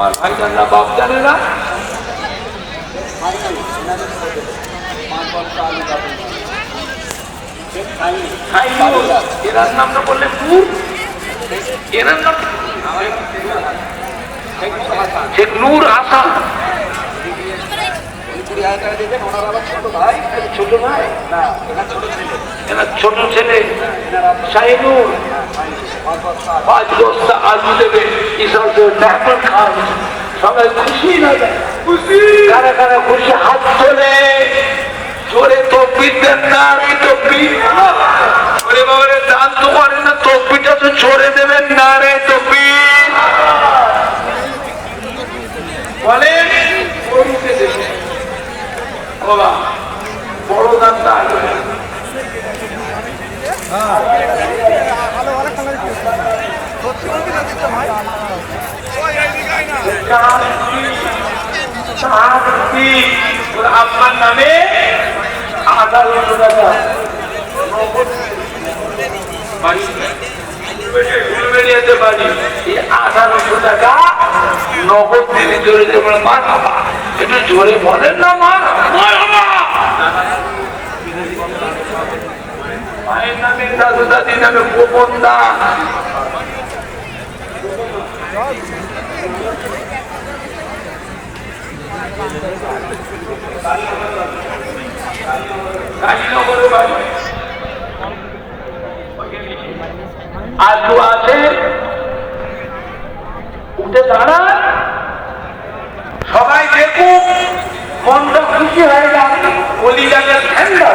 আর ভাইজানরা বাপ জানে না, এনার নামটা বললে নূর, এনার নাম শেখ নূর হাসান। ছোট ভাই না, এনার ছোট ছেলে শাহিনুর 5 বস্তা আলু দেবে, খান সবাই খুশি না খুশি, কারা কারা খুশি হাত তোলে, জোরে তকবীর দেন না, আমি তকবীর ওরে বাবারে দান তো করেন না, তকবীরটা তো জোরে দেবেন না রে তকবীর বলেন। গরুকে দেবে বাবা বড় দানটা আপনার নামে 1800 টাকা বাড়ি, 1800 টাকা নগদ দিনে জোরে দেবেন। মা বাবা একটু জোরে বলেন না, মা মায়ের নামে দাদু দাদির নামে গোপন দান। আলু আছে উঠে দাঁড়ান, সবাই দেখুক, মনটা খুশি হয়ে যাবে, কলিজাটা ঠান্ডা।